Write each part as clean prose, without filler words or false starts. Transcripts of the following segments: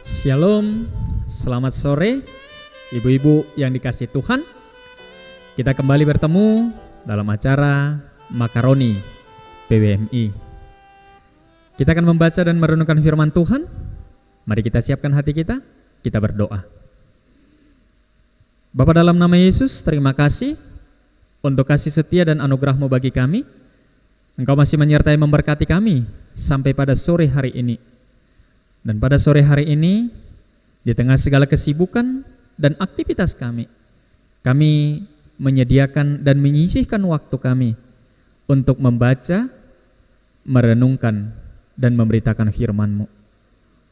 Shalom, selamat sore ibu-ibu yang dikasihi Tuhan. Kita kembali bertemu dalam acara Makaroni PWMI. Kita akan membaca dan merenungkan firman Tuhan. Mari kita siapkan hati kita berdoa. Bapa dalam nama Yesus, terima kasih untuk kasih setia dan anugerah-Mu bagi kami. Engkau masih menyertai memberkati kami sampai pada sore hari ini. Dan pada sore hari ini, di tengah segala kesibukan dan aktivitas kami menyediakan dan menyisihkan waktu kami untuk membaca, merenungkan, dan memberitakan firman-Mu.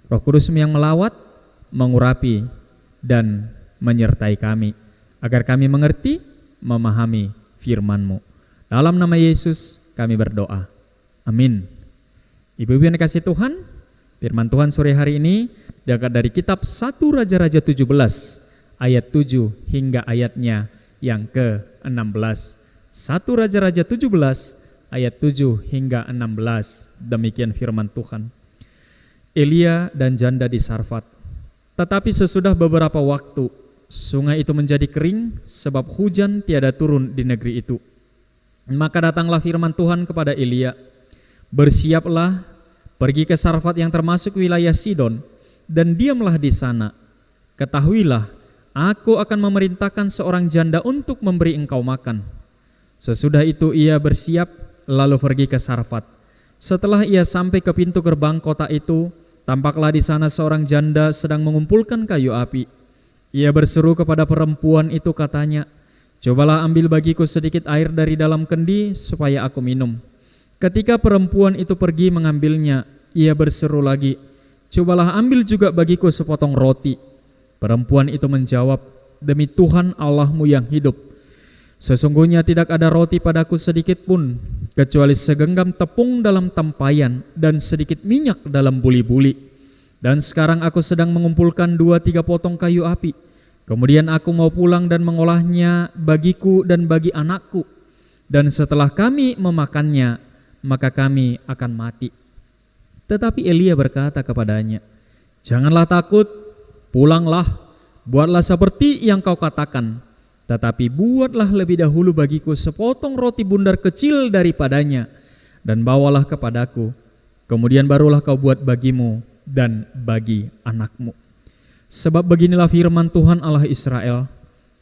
Roh Kudus yang melawat, mengurapi, dan menyertai kami, agar kami mengerti, memahami firman-Mu. Dalam nama Yesus kami berdoa. Amin. Ibu-ibu yang dikasihi Tuhan, firman Tuhan sore hari ini diangkat dari kitab 1 Raja-Raja 17 ayat 7 hingga ayatnya yang ke-16. 1 Raja-Raja 17 ayat 7 hingga 16. Demikian firman Tuhan. Elia dan janda di Sarfat. Tetapi sesudah beberapa waktu sungai itu menjadi kering sebab hujan tiada turun di negeri itu. Maka datanglah firman Tuhan kepada Elia, bersiaplah, pergi ke Sarfat yang termasuk wilayah Sidon, dan diamlah di sana. Ketahuilah, aku akan memerintahkan seorang janda untuk memberi engkau makan. Sesudah itu ia bersiap, lalu pergi ke Sarfat. Setelah ia sampai ke pintu gerbang kota itu, tampaklah di sana seorang janda sedang mengumpulkan kayu api. Ia berseru kepada perempuan itu, katanya, cobalah ambil bagiku sedikit air dari dalam kendi supaya aku minum. Ketika perempuan itu pergi mengambilnya, ia berseru lagi, cobalah ambil juga bagiku sepotong roti. Perempuan itu menjawab, demi Tuhan Allahmu yang hidup, sesungguhnya tidak ada roti padaku sedikit pun, kecuali segenggam tepung dalam tempayan dan sedikit minyak dalam buli-buli. Dan sekarang aku sedang mengumpulkan 2-3 potong kayu api. Kemudian aku mau pulang dan mengolahnya bagiku dan bagi anakku. Dan setelah kami memakannya, maka kami akan mati. Tetapi Elia berkata kepadanya, janganlah takut, pulanglah, buatlah seperti yang kau katakan. Tetapi buatlah lebih dahulu bagiku sepotong roti bundar kecil daripadanya, dan bawalah kepadaku. Kemudian barulah kau buat bagimu dan bagi anakmu. Sebab beginilah firman Tuhan Allah Israel,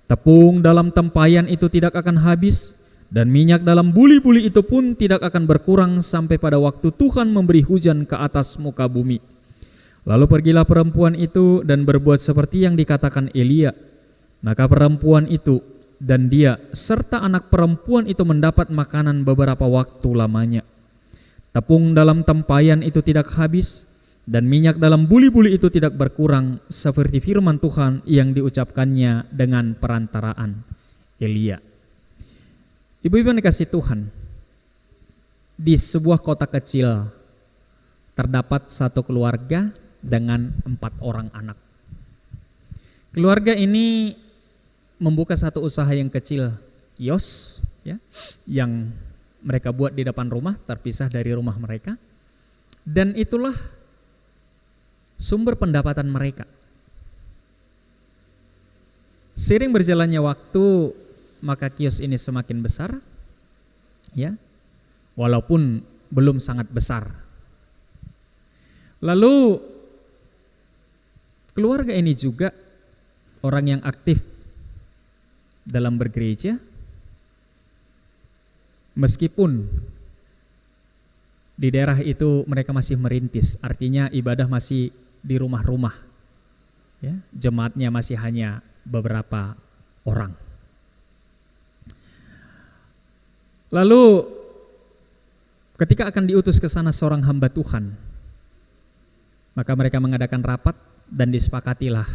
tepung dalam tempayan itu tidak akan habis, dan minyak dalam buli-buli itu pun tidak akan berkurang sampai pada waktu Tuhan memberi hujan ke atas muka bumi. Lalu pergilah perempuan itu dan berbuat seperti yang dikatakan Elia. Maka perempuan itu dan dia serta anak perempuan itu mendapat makanan beberapa waktu lamanya. Tepung dalam tempayan itu tidak habis, dan minyak dalam buli-buli itu tidak berkurang, seperti firman Tuhan yang diucapkannya dengan perantaraan Elia. Ibu-ibu yang dikasihi Tuhan, di sebuah kota kecil terdapat satu keluarga dengan 4 orang anak. Keluarga ini membuka satu usaha yang kecil, kios, ya, yang mereka buat di depan rumah, terpisah dari rumah mereka, dan itulah sumber pendapatan mereka. Seiring berjalannya waktu, maka kios ini semakin besar, ya, walaupun belum sangat besar. Lalu keluarga ini juga orang yang aktif dalam bergereja, meskipun di daerah itu mereka masih merintis, artinya ibadah masih di rumah-rumah, ya, jemaatnya masih hanya beberapa orang. Lalu ketika akan diutus ke sana seorang hamba Tuhan, maka mereka mengadakan rapat dan disepakatilah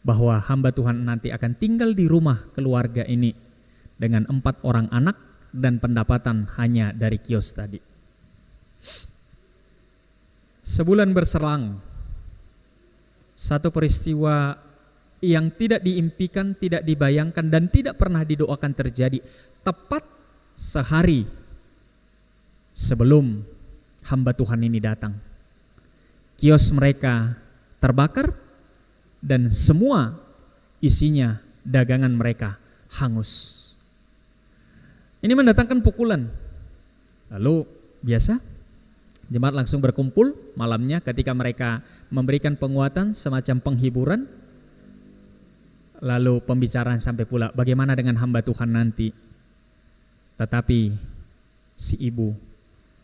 bahwa hamba Tuhan nanti akan tinggal di rumah keluarga ini dengan 4 orang anak dan pendapatan hanya dari kios tadi. Sebulan berselang, satu peristiwa yang tidak diimpikan, tidak dibayangkan, dan tidak pernah didoakan terjadi tepat sehari sebelum hamba Tuhan ini datang. Kios mereka terbakar, dan semua isinya dagangan mereka hangus. Ini mendatangkan pukulan. Lalu biasa jemaat langsung berkumpul malamnya ketika mereka memberikan penguatan semacam penghiburan. Lalu pembicaraan sampai pula bagaimana dengan hamba Tuhan nanti. Tetapi si ibu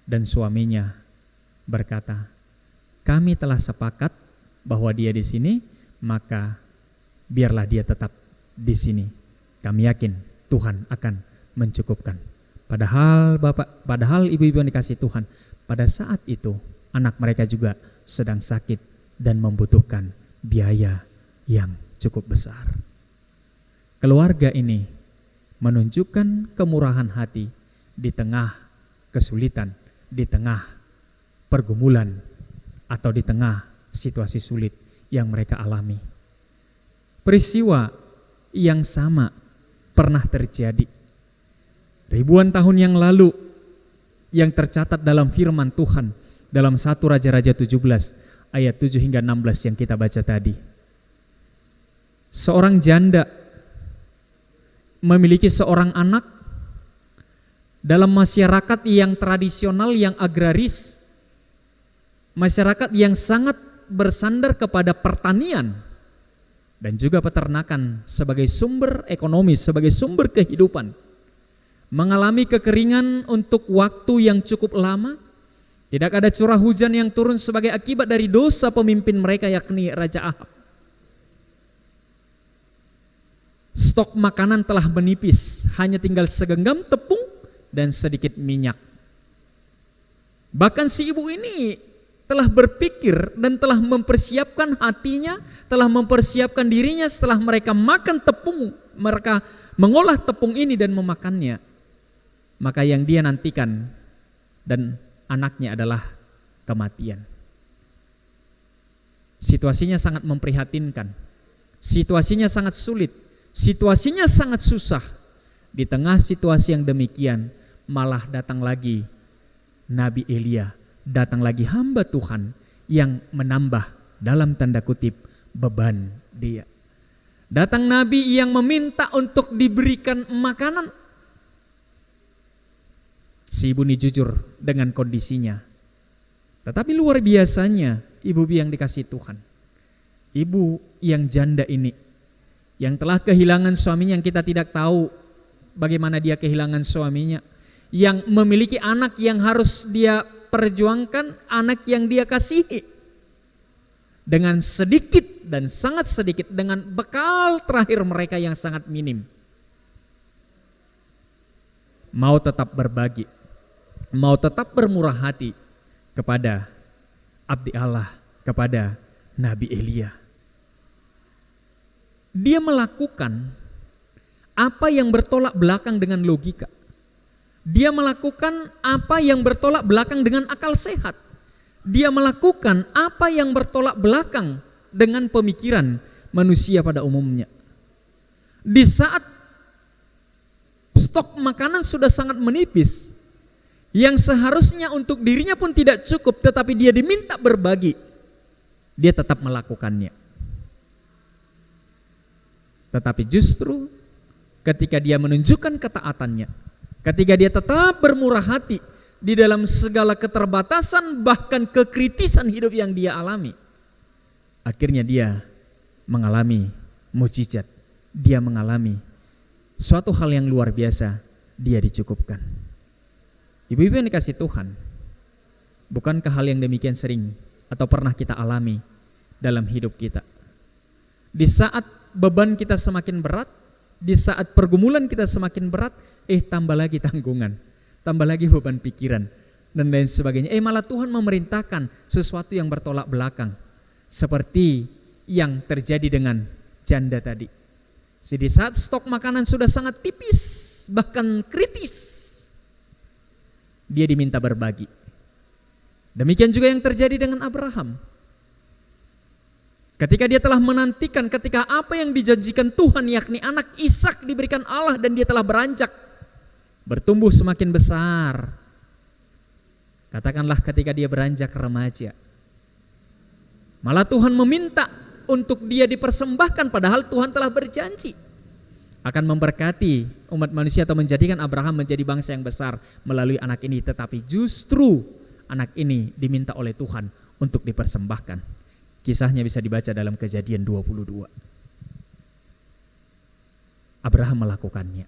dan suaminya berkata, kami telah sepakat bahwa dia di sini, maka biarlah dia tetap di sini. Kami yakin Tuhan akan mencukupkan. Padahal ibu-ibu yang dikasihi Tuhan, pada saat itu anak mereka juga sedang sakit dan membutuhkan biaya yang cukup besar. Keluarga ini menunjukkan kemurahan hati di tengah kesulitan, di tengah pergumulan, atau di tengah situasi sulit yang mereka alami. Peristiwa yang sama pernah terjadi ribuan tahun yang lalu yang tercatat dalam firman Tuhan dalam 1 Raja-Raja 17 ayat 7 hingga 16 yang kita baca tadi. Seorang janda memiliki seorang anak dalam masyarakat yang tradisional, yang agraris, masyarakat yang sangat bersandar kepada pertanian dan juga peternakan sebagai sumber ekonomi, sebagai sumber kehidupan, mengalami kekeringan untuk waktu yang cukup lama. Tidak ada curah hujan yang turun sebagai akibat dari dosa pemimpin mereka, yakni Raja Ahab. Stok makanan telah menipis, hanya tinggal segenggam tepung dan sedikit minyak. Bahkan si ibu ini telah berpikir dan telah mempersiapkan hatinya, telah mempersiapkan dirinya setelah mereka makan tepung, mereka mengolah tepung ini dan memakannya. Maka yang dia nantikan dan anaknya adalah kematian. Situasinya sangat memprihatinkan, situasinya sangat sulit, situasinya sangat susah. Di tengah situasi yang demikian, malah datang lagi Nabi Elia, datang lagi hamba Tuhan yang menambah dalam tanda kutip beban dia. Datang Nabi yang meminta untuk diberikan makanan. Si ibu ini jujur dengan kondisinya. Tetapi luar biasanya ibu-ibu yang dikasihi Tuhan, ibu yang janda ini, yang telah kehilangan suaminya, yang kita tidak tahu bagaimana dia kehilangan suaminya, yang memiliki anak yang harus dia perjuangkan, anak yang dia kasihi, dengan sedikit dan sangat sedikit, dengan bekal terakhir mereka yang sangat minim, mau tetap berbagi, mau tetap bermurah hati kepada abdi Allah, kepada Nabi Elia. Dia melakukan apa yang bertolak belakang dengan logika. Dia melakukan apa yang bertolak belakang dengan akal sehat. Dia melakukan apa yang bertolak belakang dengan pemikiran manusia pada umumnya. Di saat stok makanan sudah sangat menipis, yang seharusnya untuk dirinya pun tidak cukup, tetapi dia diminta berbagi, dia tetap melakukannya. Tetapi justru ketika dia menunjukkan ketaatannya, ketika dia tetap bermurah hati di dalam segala keterbatasan bahkan kekritisan hidup yang dia alami, akhirnya dia mengalami mukjizat, dia mengalami suatu hal yang luar biasa, dia dicukupkan. Ibu-ibu yang dikasihi Tuhan, bukankah hal yang demikian sering atau pernah kita alami dalam hidup kita? Di saat beban kita semakin berat, di saat pergumulan kita semakin berat, tambah lagi tanggungan, tambah lagi beban pikiran dan lain sebagainya. Malah Tuhan memerintahkan sesuatu yang bertolak belakang, seperti yang terjadi dengan janda tadi. Di saat stok makanan sudah sangat tipis, bahkan kritis, dia diminta berbagi. Demikian juga yang terjadi dengan Abraham. Ketika dia telah menantikan, ketika apa yang dijanjikan Tuhan, yakni anak Ishak diberikan Allah, dan dia telah beranjak, bertumbuh semakin besar. Katakanlah ketika dia beranjak remaja, Malah Tuhan meminta untuk dia dipersembahkan, padahal Tuhan telah berjanji akan memberkati umat manusia atau menjadikan Abraham menjadi bangsa yang besar melalui anak ini. Tetapi justru anak ini diminta oleh Tuhan untuk dipersembahkan. Kisahnya bisa dibaca dalam Kejadian 22. Abraham melakukannya.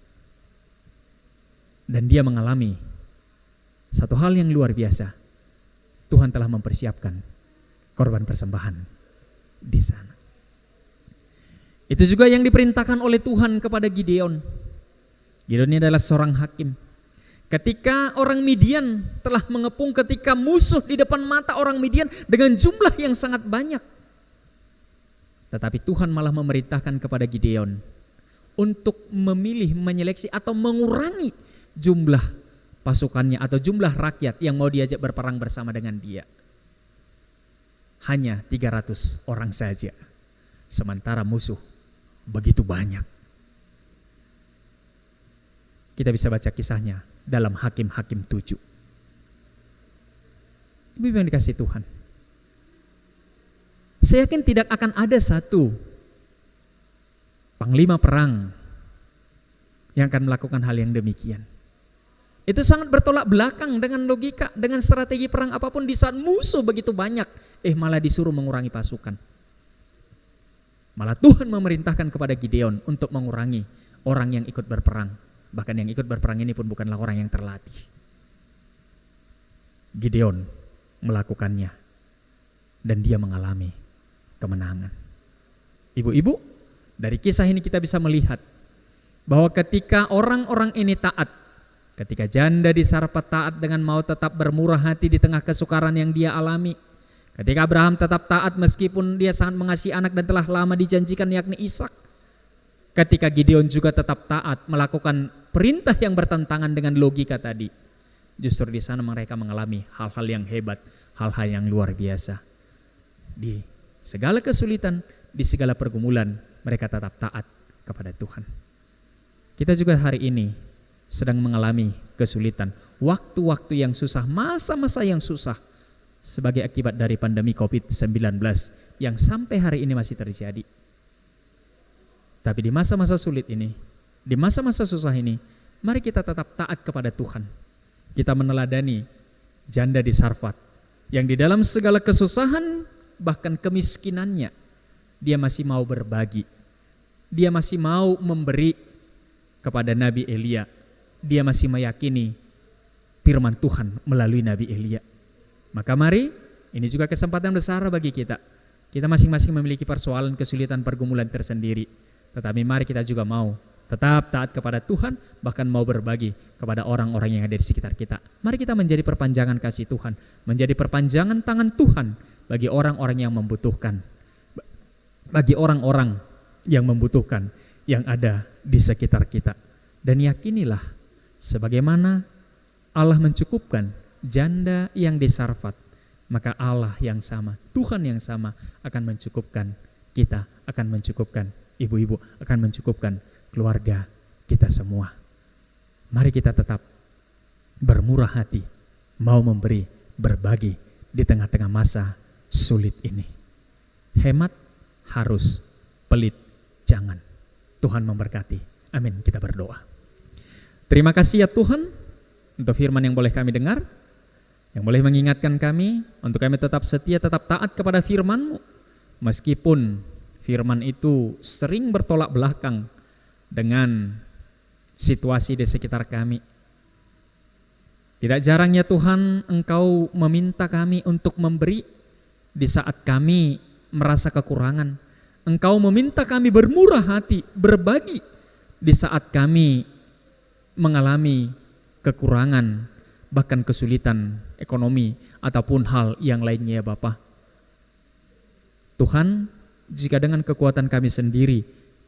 Dan dia mengalami satu hal yang luar biasa. Tuhan telah mempersiapkan korban persembahan di sana. Itu juga yang diperintahkan oleh Tuhan kepada Gideon. Gideon ini adalah seorang hakim. Ketika orang Midian telah mengepung, ketika musuh di depan mata orang Midian dengan jumlah yang sangat banyak. Tetapi Tuhan malah memerintahkan kepada Gideon untuk memilih, menyeleksi atau mengurangi jumlah pasukannya atau jumlah rakyat yang mau diajak berperang bersama dengan dia. Hanya 300 orang saja. Sementara musuh begitu banyak. Kita bisa baca kisahnya dalam Hakim-Hakim 7. Ibu yang dikasihi Tuhan, saya yakin tidak akan ada satu panglima perang yang akan melakukan hal yang demikian. Itu sangat bertolak belakang dengan logika, dengan strategi perang apapun. Di saat musuh begitu banyak, malah disuruh mengurangi pasukan. Malah Tuhan memerintahkan kepada Gideon untuk mengurangi orang yang ikut berperang. Bahkan yang ikut berperang ini pun bukanlah orang yang terlatih. Gideon melakukannya dan dia mengalami kemenangan. Ibu-ibu, dari kisah ini kita bisa melihat bahwa ketika orang-orang ini taat, ketika janda di Sarfat taat dengan mau tetap bermurah hati di tengah kesukaran yang dia alami, ketika Abraham tetap taat meskipun dia sangat mengasihi anak dan telah lama dijanjikan yakni Ishak, ketika Gideon juga tetap taat melakukan perintah yang bertentangan dengan logika tadi, justru di sana mereka mengalami hal-hal yang hebat, hal-hal yang luar biasa. Di segala kesulitan, di segala pergumulan, mereka tetap taat kepada Tuhan. Kita juga hari ini sedang mengalami kesulitan, waktu-waktu yang susah, masa-masa yang susah sebagai akibat dari pandemi COVID-19 yang sampai hari ini masih terjadi. Tapi di masa-masa sulit ini, di masa-masa susah ini, mari kita tetap taat kepada Tuhan. Kita meneladani janda di Sarfat yang di dalam segala kesusahan, bahkan kemiskinannya, dia masih mau berbagi. Dia masih mau memberi kepada Nabi Elia. Dia masih meyakini firman Tuhan melalui Nabi Elia. Maka mari, ini juga kesempatan besar bagi kita. Kita masing-masing memiliki persoalan, kesulitan, pergumulan tersendiri. Tetapi mari kita juga mau tetap taat kepada Tuhan, bahkan mau berbagi kepada orang-orang yang ada di sekitar kita. Mari kita menjadi perpanjangan kasih Tuhan, menjadi perpanjangan tangan Tuhan bagi orang-orang yang membutuhkan. Bagi orang-orang yang membutuhkan, yang ada di sekitar kita. Dan yakinilah, sebagaimana Allah mencukupkan janda yang di Sarfat, maka Allah yang sama, Tuhan yang sama akan mencukupkan kita, akan mencukupkan ibu-ibu, akan mencukupkan keluarga kita semua. Mari kita tetap bermurah hati, mau memberi, berbagi di tengah-tengah masa sulit ini. Hemat harus, pelit jangan. Tuhan memberkati. Amin. Kita berdoa. Terima kasih ya Tuhan untuk firman yang boleh kami dengar, yang boleh mengingatkan kami untuk kami tetap setia, tetap taat kepada firman-Mu. Meskipun firman itu sering bertolak belakang dengan situasi di sekitar kami. Tidak jarang ya Tuhan, Engkau meminta kami untuk memberi di saat kami merasa kekurangan. Engkau meminta kami bermurah hati, berbagi di saat kami mengalami kekurangan, bahkan kesulitan ekonomi ataupun hal yang lainnya ya Bapa. Tuhan, jika dengan kekuatan kami sendiri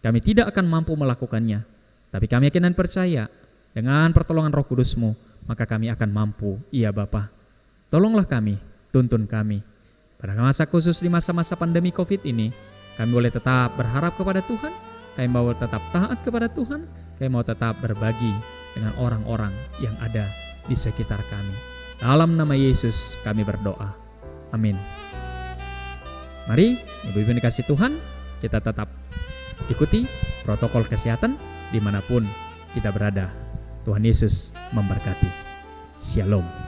kami tidak akan mampu melakukannya, tapi kami yakin dan percaya dengan pertolongan Roh Kudus-Mu, maka kami akan mampu. Iya Bapa, tolonglah kami, tuntun kami. Pada masa khusus di masa-masa pandemi COVID ini, kami boleh tetap berharap kepada Tuhan, kami mau tetap taat kepada Tuhan, kami mau tetap berbagi dengan orang-orang yang ada di sekitar kami. Dalam nama Yesus kami berdoa. Amin. Mari ibu-ibu yang dikasih Tuhan, kita tetap ikuti protokol kesehatan dimanapun kita berada. Tuhan Yesus memberkati. Shalom.